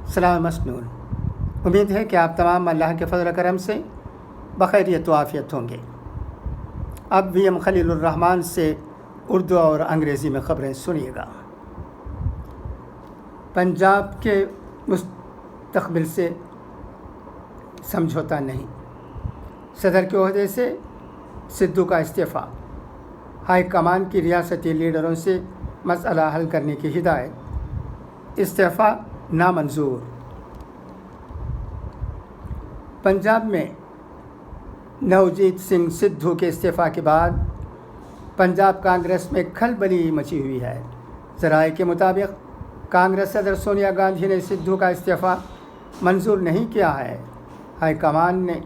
सलाम मसनून। उम्मीद है कि आप तमाम अल्लाह के फजल करम से बखैरियत व आफ़ियत होंगे। अब VM खलीलुर रहमान से उर्दू और अंग्रेज़ी में ख़बरें सुनिएगा। पंजाब के मुस्तक़बिल से समझौता नहीं, सदर के ओहदे से सिद्धू का इस्तीफ़ा, हाई कमान की रियासती लीडरों से मसला हल करने की हिदायत, इस्तीफ़ा नामंजूर। पंजाब में नवजीत सिंह सिद्धू के इस्तीफ़ा के बाद पंजाब कांग्रेस में खलबली मची हुई है। ज़राए के मुताबिक कांग्रेस सदर सोनिया गांधी ने सिद्धू का इस्तीफ़ा मंजूर नहीं किया है। हाई कमान ने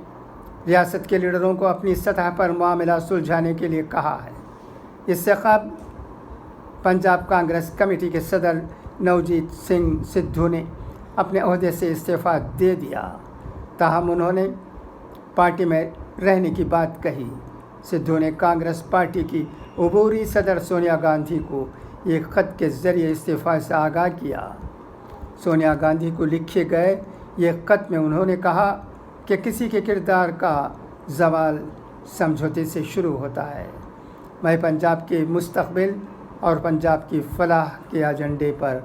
रियासत के लीडरों को अपनी सतह पर मामला सुलझाने के लिए कहा है। इससे कबल पंजाब कांग्रेस कमेटी के सदर नवजीत सिंह सिद्धू ने अपने ओहदे से इस्तीफ़ा दे दिया, ताहम उन्होंने पार्टी में रहने की बात कही। सिद्धू ने कांग्रेस पार्टी की अबूरी सदर सोनिया गांधी को एक ख़त के ज़रिए इस्तीफ़ा से आगाह किया। सोनिया गांधी को लिखे गए ये ख़त में उन्होंने कहा कि किसी के किरदार का ज़वाल समझौते से शुरू होता है। मैं पंजाब के मुस्तक़बिल और पंजाब की फलाह के एजेंडे पर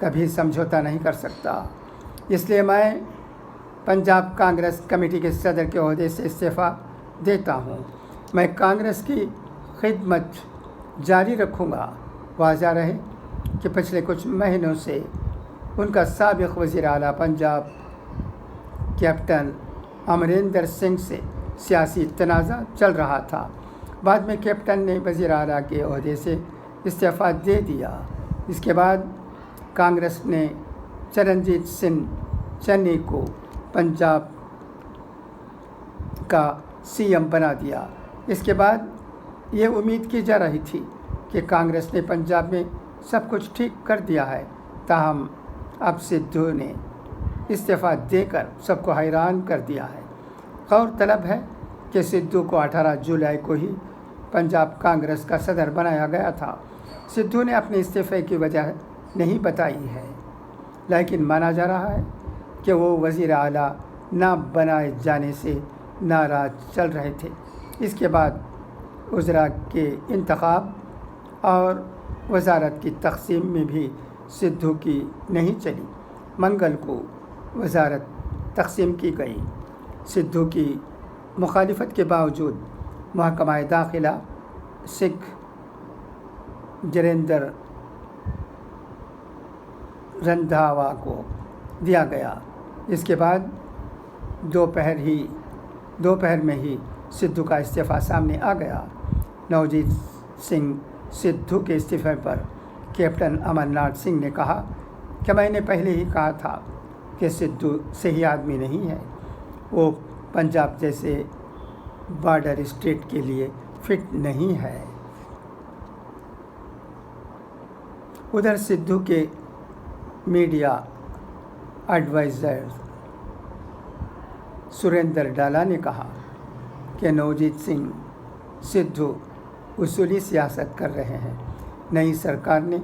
कभी समझौता नहीं कर सकता, इसलिए मैं पंजाब कांग्रेस कमेटी के सदर के ओहदे से इस्तीफ़ा देता हूँ। मैं कांग्रेस की खिदमत जारी रखूँगा। वाज़ह रहे कि पिछले कुछ महीनों से उनका साबिक़ वज़ीर आला पंजाब कैप्टन अमरिंदर सिंह से सियासी तनाज़ा चल रहा था। बाद में कैप्टन ने वज़ीर आला के ओहदे से इस्तीफ़ा दे दिया। इसके बाद कांग्रेस ने चरणजीत सिंह चन्नी को पंजाब का CM बना दिया। इसके बाद ये उम्मीद की जा रही थी कि कांग्रेस ने पंजाब में सब कुछ ठीक कर दिया है, ताहम अब सिद्धू ने इस्तीफ़ा देकर सबको हैरान कर दिया है। गौरतलब है कि सिद्धू को 18 जुलाई को ही पंजाब कांग्रेस का सदर बनाया गया था। सिद्धू ने अपने इस्तीफ़े की वजह नहीं बताई है, लेकिन माना जा रहा है कि वो वज़ीर आला ना बनाए जाने से नाराज़ चल रहे थे। इसके बाद वज़रा के इंतखाब और वज़ारत की तक़सीम में भी सिद्धू की नहीं चली। मंगल को वज़ारत तक़सीम की गई। सिद्धू की मुखालिफत के बावजूद महकमा दाखिला सिख जरेंद्र रंधावा को दिया गया। इसके बाद दोपहर में ही सिद्धू का इस्तीफ़ा सामने आ गया। नवजीत सिंह सिद्धू के इस्तीफ़े पर कैप्टन अमरनाथ सिंह ने कहा कि मैंने पहले ही कहा था कि सिद्धू सही आदमी नहीं है, वो पंजाब जैसे बॉर्डर स्टेट के लिए फिट नहीं है। उधर सिद्धू के मीडिया एडवाइज़र सुरेंद्र डाला ने कहा कि नवजीत सिंह सिद्धू उसूली सियासत कर रहे हैं। नई सरकार ने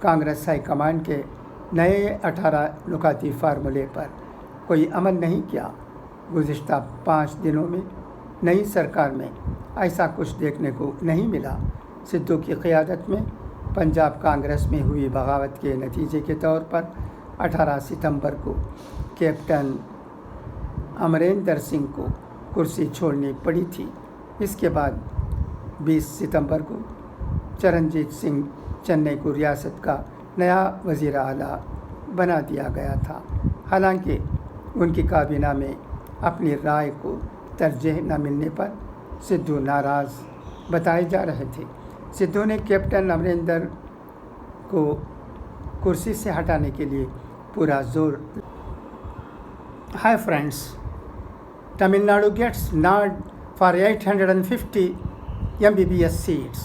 कांग्रेस हाईकमान के नए 18 नुकाती फार्मूले पर कोई अमल नहीं किया। गुज़िश्ता 5 दिनों में नई सरकार में ऐसा कुछ देखने को नहीं मिला। सिद्धू की क़ियादत में पंजाब कांग्रेस में हुई बगावत के नतीजे के तौर पर 18 सितंबर को कैप्टन अमरिंदर सिंह को कुर्सी छोड़नी पड़ी थी। इसके बाद 20 सितंबर को चरणजीत सिंह चन्नी को रियासत का नया वज़ीर आला बना दिया गया था। हालांकि उनकी काबीना में अपनी राय को तरजीह न मिलने पर सिद्धू नाराज़ बताए जा रहे थे। सिद्धू ने कैप्टन अमरिंदर को कुर्सी से हटाने के लिए पूरा जोर। Hi friends, Tamil Nadu gets nod for 850 MBBS seats.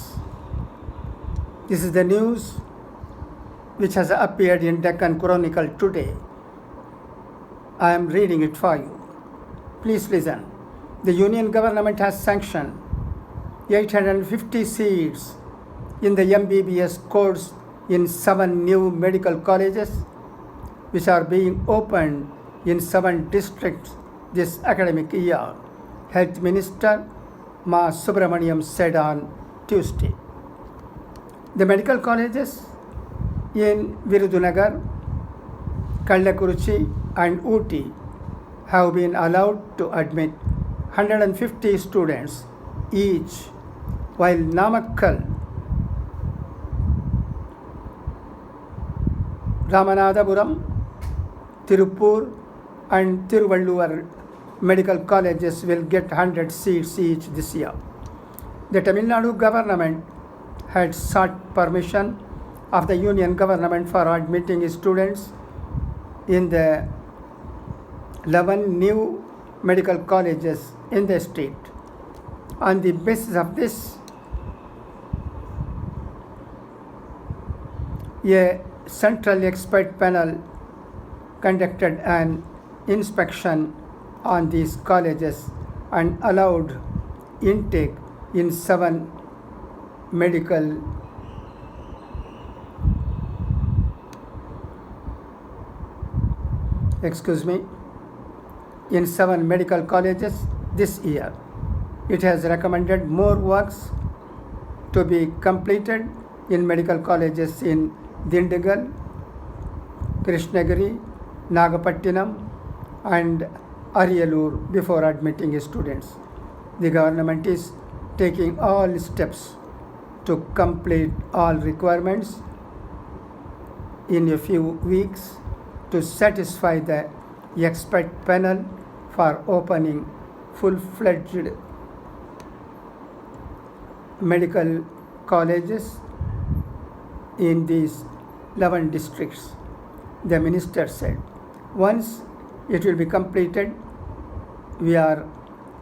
This is the news which has appeared in Deccan Chronicle today. I am reading it for you. Please listen. The union government has sanctioned 850 seats in the MBBS course in 7 new medical colleges which are being opened in 7 districts this academic year, Health Minister Ma Subramaniam said on Tuesday. The medical colleges in Virudunagar, Kallakurichi and Ooty have been allowed to admit 150 students each, while Namakkal, Ramanathapuram, Tirupur and Tiruvalluvar medical colleges will get 100 seats each this year. The Tamil Nadu government had sought permission of the union government for admitting students in the 11 new medical colleges in the state. On the basis of this, a central expert panel conducted an inspection on these colleges and allowed intake in 7 medical colleges this year. It has recommended more works to be completed in medical colleges in Dindigul, Krishnagiri, Nagapattinam and Ariyalur before admitting students. The government is taking all steps to complete all requirements in a few weeks to satisfy the expert panel for opening full-fledged medical colleges in these 11 districts, the minister said. Once it will be completed, we are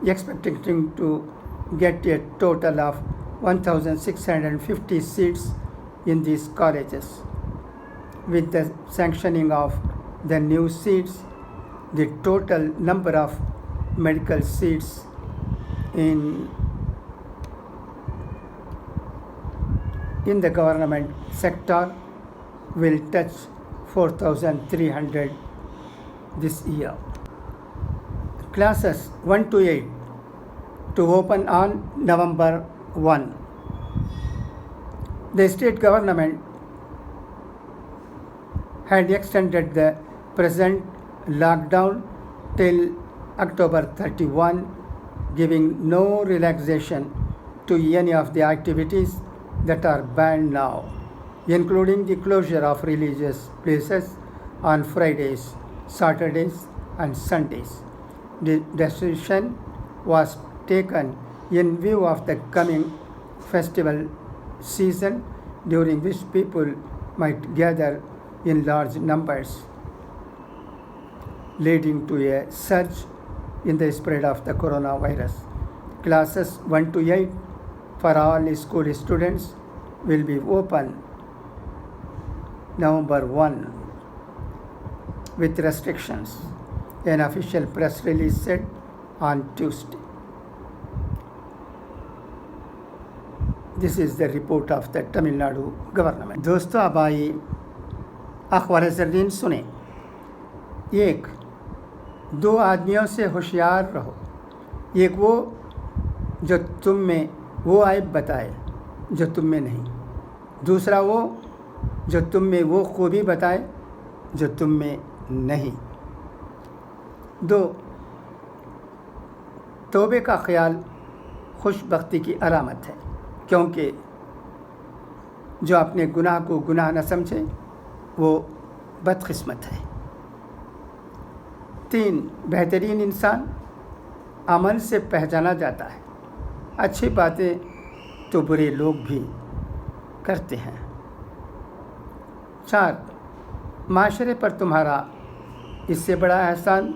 expecting to get a total of 1,650 seats in these colleges. With the sanctioning of the new seats, the total number of medical seats in the government sector will touch 4,300 this year. Classes 1 to 8 to open on November 1. The state government had extended the present lockdown till October 31, giving no relaxation to any of the activities that are banned now, including the closure of religious places on Fridays, Saturdays and Sundays. The decision was taken in view of the coming festival season, during which people might gather in large numbers, leading to a surge in the spread of the coronavirus. Classes 1 to 8 for all school students will be open November 1 with restrictions, an official press release said on Tuesday. This is the report of the Tamil Nadu government. दोस्तों, अब आइए अखबार ज़रीन सुने। 1. 2 आदमियों से होशियार रहो। एक वो जो तुम में वो ऐब बताए जो तुम में नहीं। दूसरा वो जो तुम में वो खूबी बताए जो तुम में नहीं। 2. तौबे का ख्याल खुशबख्ती की अलामत है, क्योंकि जो अपने गुनाह को गुनाह न समझे वो बदकिस्मत है। 3. बेहतरीन इंसान अमल से पहचाना जाता है। अच्छी बातें तो बुरे लोग भी करते हैं। 4. माशरे पर तुम्हारा इससे बड़ा एहसान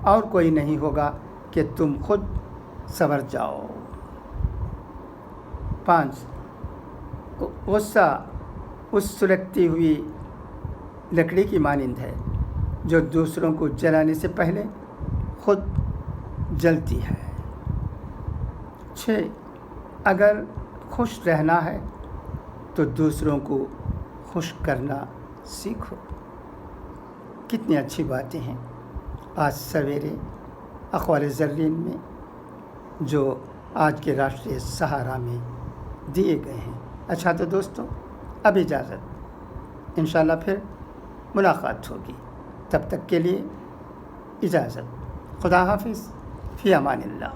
और कोई नहीं होगा कि तुम खुद संवर जाओ। 5. गुस्सा उस सुलगती हुई लकड़ी की मानिंद है जो दूसरों को जलाने से पहले खुद जलती है। 6. अगर खुश रहना है तो दूसरों को खुश करना सीखो। کتنی اچھی باتیں ہیں آج سویرے اخبار زرین میں جو آج کے راشٹریہ سہارا میں دیے گئے ہیں۔ اچھا تو دوستوں، اب اجازت، انشاءاللہ پھر ملاقات ہوگی، تب تک کے لیے اجازت، خدا حافظ، فی امان اللہ۔